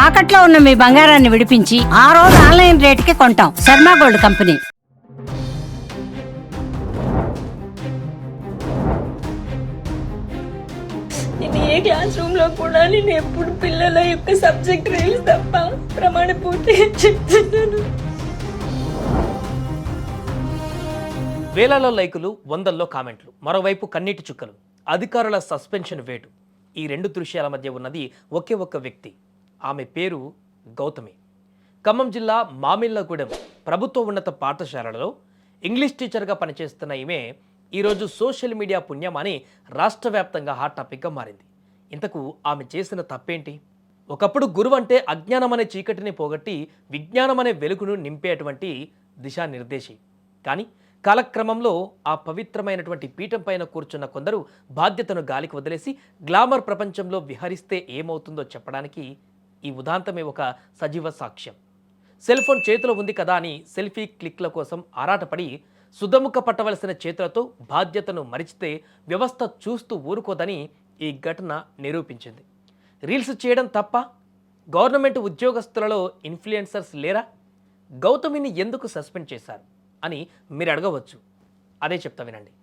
తాకట్లో ఉన్న మీ బంగారాన్ని విడిపించి ఆ రోజు ఆన్లైన్ రేటుకి కొంటాం. Sharma gold company. నేను ఏ క్లాస్ రూమ్ లో కూడా నేను ఎప్పుడు పిల్లల యొక్క సబ్జెక్ట్ రీల్స్ తప్ప ప్రమాణ పూర్తి చెప్తున్నాను. వేలలో లైకులు, వందల్లో కామెంట్లు, మరోవైపు కన్నీటి చుక్కలు, అధికారుల సస్పెన్షన్ వేటు. ఈ రెండు దృశ్యాల మధ్య ఉన్నది ఒకే ఒక్క వ్యక్తి. ఆమె పేరు గౌతమి. ఖమ్మం జిల్లా మామిళ్ళగూడెం ప్రభుత్వ ఉన్నత పాఠశాలలో ఇంగ్లీష్ టీచర్గా పనిచేస్తున్న ఈమె ఈరోజు సోషల్ మీడియా పుణ్యమాని రాష్ట్ర వ్యాప్తంగా హాట్ టాపిక్గా మారింది. ఇంతకు ఆమె చేసిన తప్పేంటి? ఒకప్పుడు గురువు అంటే అజ్ఞానం అనే చీకటిని పోగొట్టి విజ్ఞానం అనే వెలుగును నింపేటువంటి దిశానిర్దేశి. కానీ కాలక్రమంలో ఆ పవిత్రమైనటువంటి పీఠం పైన కూర్చున్న కొందరు బాధ్యతను గాలికి వదిలేసి గ్లామర్ ప్రపంచంలో విహరిస్తే ఏమవుతుందో చెప్పడానికి ఈ ఉదాంతమే ఒక సజీవ సాక్ష్యం. సెల్ ఫోన్ చేతిలో ఉంది కదా అని సెల్ఫీ క్లిక్ల కోసం ఆరాటపడి సుధముఖ పట్టవలసిన చేతులతో బాధ్యతను మరిచితే వ్యవస్థ చూస్తూ ఊరుకోదని ఈ ఘటన నిరూపించింది. రీల్స్ చేయడం తప్ప? గవర్నమెంట్ ఉద్యోగస్తులలో ఇన్ఫ్లుయెన్సర్స్ లేరా? గౌతమిని ఎందుకు సస్పెండ్ చేశారు అని మీరు అడగవచ్చు. అదే చెప్తా వినండి.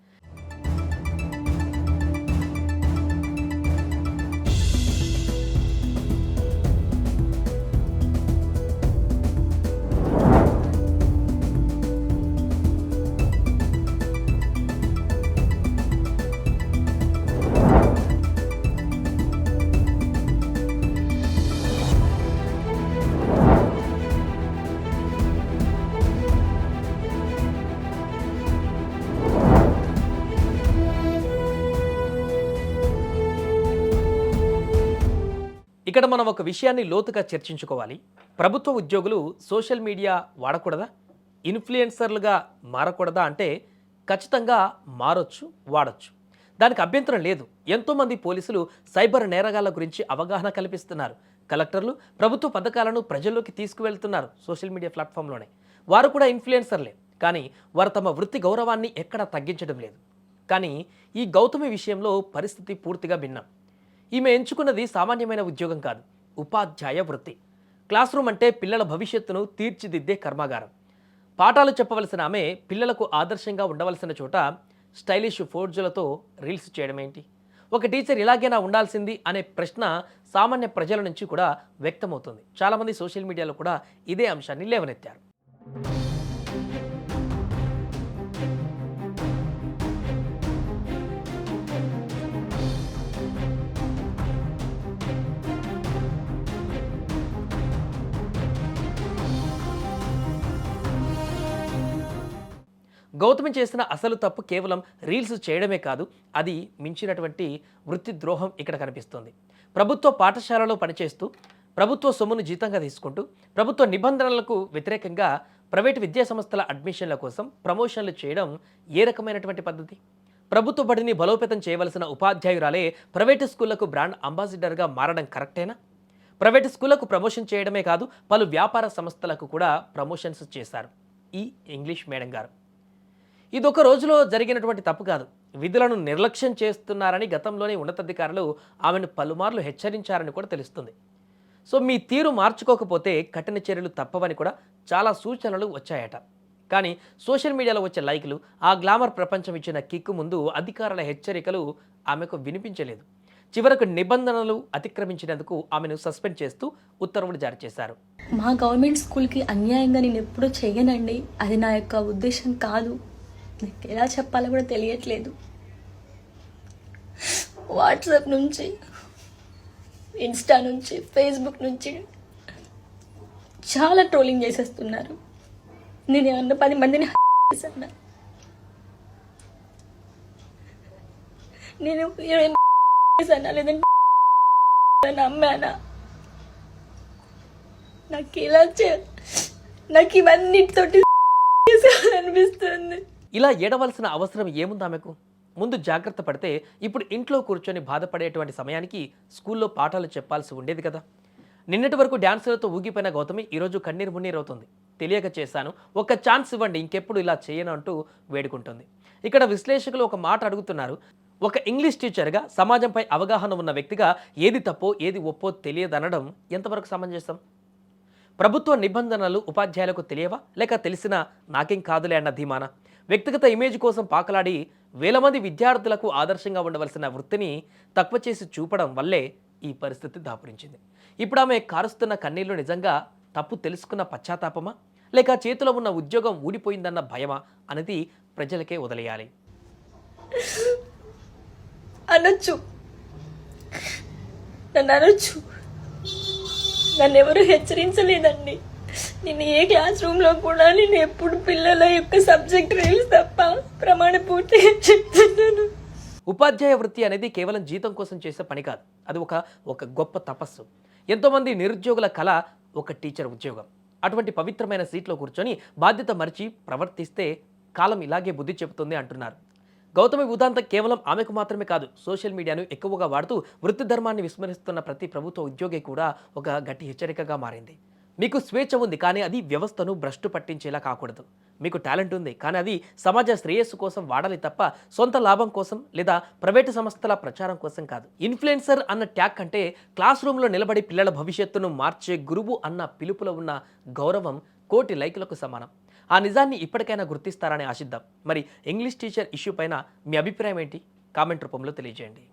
ఇక్కడ మనం ఒక విషయాన్ని లోతుగా చర్చించుకోవాలి. ప్రభుత్వ ఉద్యోగులు సోషల్ మీడియా వాడకూడదా? ఇన్ఫ్లుయెన్సర్లుగా మారకూడదా అంటే ఖచ్చితంగా మారొచ్చు, వాడచ్చు. దానికి అభ్యంతరం లేదు. ఎంతోమంది పోలీసులు సైబర్ నేరగాళ్ల గురించి అవగాహన కల్పిస్తున్నారు. కలెక్టర్లు ప్రభుత్వ పథకాలను ప్రజల్లోకి తీసుకువెళ్తున్నారు సోషల్ మీడియా ప్లాట్ఫామ్లోనే. వారు కూడా ఇన్ఫ్లుయెన్సర్లే, కానీ వారు తమ వృత్తి గౌరవాన్ని ఎక్కడా తగ్గించడం లేదు. కానీ ఈ గౌతమి విషయంలో పరిస్థితి పూర్తిగా భిన్నం. ఈమె ఎంచుకున్నది సామాన్యమైన ఉద్యోగం కాదు, ఉపాధ్యాయ వృత్తి. క్లాస్ రూమ్ అంటే పిల్లల భవిష్యత్తును తీర్చిదిద్దే కర్మాగారం. పాఠాలు చెప్పవలసిన ఆమె పిల్లలకు ఆదర్శంగా ఉండవలసిన చోట స్టైలిష్ ఫోర్జులతో రీల్స్ చేయడం ఏంటి? ఒక టీచర్ ఇలాగైనా ఉండాల్సింది అనే ప్రశ్న సామాన్య ప్రజల నుంచి కూడా వ్యక్తమవుతుంది. చాలామంది సోషల్ మీడియాలో కూడా ఇదే అంశాన్ని లేవనెత్తారు. గౌతమి చేసిన అసలు తప్పు కేవలం రీల్స్ చేయడమే కాదు, అది మించినటువంటి వృత్తి ద్రోహం ఇక్కడ కనిపిస్తుంది. ప్రభుత్వ పాఠశాలలో పనిచేస్తూ ప్రభుత్వ సొమ్మును జీతంగా తీసుకుంటూ ప్రభుత్వ నిబంధనలకు వ్యతిరేకంగా ప్రైవేటు విద్యా సంస్థల అడ్మిషన్ల కోసం ప్రమోషన్లు చేయడం ఏ రకమైనటువంటి పద్ధతి? ప్రభుత్వ బడిని బలోపేతం చేయవలసిన ఉపాధ్యాయురాలే ప్రైవేటు స్కూళ్లకు బ్రాండ్ అంబాసిడర్గా మారడం కరెక్టేనా? ప్రైవేటు స్కూళ్లకు ప్రమోషన్ చేయడమే కాదు, పలు వ్యాపార సంస్థలకు కూడా ప్రమోషన్స్ చేశారు ఈ ఇంగ్లీష్ మేడం గారు. ఇదొక రోజులో జరిగినటువంటి తప్పు కాదు. విధులను నిర్లక్ష్యం చేస్తున్నారని గతంలోనే ఉన్నతాధికారులు ఆమెను పలుమార్లు హెచ్చరించారని కూడా తెలుస్తుంది. సో మీ తీరు మార్చుకోకపోతే కఠిన చర్యలు తప్పవని కూడా చాలా సూచనలు వచ్చాయట. కానీ సోషల్ మీడియాలో వచ్చే లైకులు, ఆ గ్లామర్ ప్రపంచం ఇచ్చిన కిక్కు ముందు అధికారుల హెచ్చరికలు ఆమెకు వినిపించలేదు. చివరకు నిబంధనలు అతిక్రమించినందుకు ఆమెను సస్పెండ్ చేస్తూ ఉత్తర్వులు జారీ చేశారు. మా గవర్నమెంట్ స్కూల్కి అన్యాయంగా నేను ఎప్పుడూ చెయ్యనండి. అది నా యొక్క ఉద్దేశం కాదు. నాకు ఎలా చెప్పాలో కూడా తెలియట్లేదు. వాట్సాప్ నుంచి, ఇన్స్టా నుంచి, ఫేస్బుక్ నుంచి చాలా ట్రోలింగ్ చేసేస్తున్నారు. నేను ఏమన్నా 10 మందిని చేశాను. నేను చేశానా లేదంటే నమ్మానా? నాకు ఇవన్నిటితోటి అనిపిస్తుంది. ఇలా ఏడవలసిన అవసరం ఏముంది ఆమెకు? ముందు జాగ్రత్త పడితే ఇప్పుడు ఇంట్లో కూర్చొని బాధపడేటువంటి సమయానికి స్కూల్లో పాఠాలు చెప్పాల్సి ఉండేది కదా. నిన్నటి వరకు డ్యాన్సులతో ఊగిపోయిన గౌతమి ఈరోజు కన్నీరు మున్నీరు అవుతుంది. తెలియక చేశాను, ఒక్క ఛాన్స్ ఇవ్వండి, ఇంకెప్పుడు ఇలా చేయను అంటూ వేడుకుంటుంది. ఇక్కడ విశ్లేషకులు ఒక మాట అడుగుతున్నారు. ఒక ఇంగ్లీష్ టీచర్గా సమాజంపై అవగాహన ఉన్న వ్యక్తిగా ఏది తప్పో ఏది ఒప్పో తెలియదనడం ఎంతవరకు సమంజసం? ప్రభుత్వ నిబంధనలు ఉపాధ్యాయులకు తెలియవా, లేక తెలిసినా నాకేం కాదులే అన్న ధీమానా? వ్యక్తిగత ఇమేజ్ కోసం పాకలాడి వేల మంది విద్యార్థులకు ఆదర్శంగా ఉండవలసిన వృత్తిని తక్కువ చేసి చూపడం వల్లే ఈ పరిస్థితి దాపురించింది. ఇప్పుడు ఆమె కారుస్తున్న కన్నీళ్లు నిజంగా తప్పు తెలుసుకున్న పశ్చాత్తాపమా, లేక చేతిలో ఉన్న ఉద్యోగం ఊడిపోయిందన్న భయమా అనేది ప్రజలకే వదిలేయాలి. అనొచ్చు, నన్ను అనొచ్చు. నన్ను ఎవరు హెచ్చరించలేదండి. నేను ఏ క్లాస్ రూమ్లో కూడా నేను ఎప్పుడు పిల్లల యొక్క సబ్జెక్ట్ రీల్స్ తప్ప ప్రమాణ పూర్తిగా చెప్తున్నాను. ఉపాధ్యాయ వృత్తి అనేది కేవలం జీతం కోసం చేసే పని కాదు. అది ఒక గొప్ప తపస్సు. ఎంతోమంది నిరుద్యోగుల కళ ఒక టీచర్ ఉద్యోగం. అటువంటి పవిత్రమైన సీట్లో కూర్చొని బాధ్యత మరిచి ప్రవర్తిస్తే కాలం ఇలాగే బుద్ధి చెబుతుంది అంటున్నారు. గౌతమి ఉదాంతం కేవలం ఆమెకు మాత్రమే కాదు, సోషల్ మీడియాను ఎక్కువగా వాడుతూ వృత్తి ధర్మాన్ని విస్మరిస్తున్న ప్రతి ప్రభుత్వ ఉద్యోగి కూడా ఒక గట్టి హెచ్చరికగా మారింది. మీకు స్వేచ్ఛ ఉంది, కానీ అది వ్యవస్థను భ్రష్టు పట్టించేలా కాకూడదు. మీకు టాలెంట్ ఉంది, కానీ అది సమాజ శ్రేయస్సు కోసం వాడాలి తప్ప సొంత లాభం కోసం లేదా ప్రైవేటు సంస్థల ప్రచారం కోసం కాదు. ఇన్ఫ్లుయెన్సర్ అన్న ట్యాగ్ కంటే క్లాస్ రూమ్లో నిలబడి పిల్లల భవిష్యత్తును మార్చే గురువు అన్న పిలుపులో ఉన్న గౌరవం కోటి లైకులకు సమానం. ఆ నిజాన్ని ఇప్పటికైనా గుర్తిస్తారని ఆశిద్దాం. మరి ఇంగ్లీష్ టీచర్ ఇష్యూ పైన మీ అభిప్రాయం ఏంటి? కామెంట్ రూపంలో తెలియజేయండి.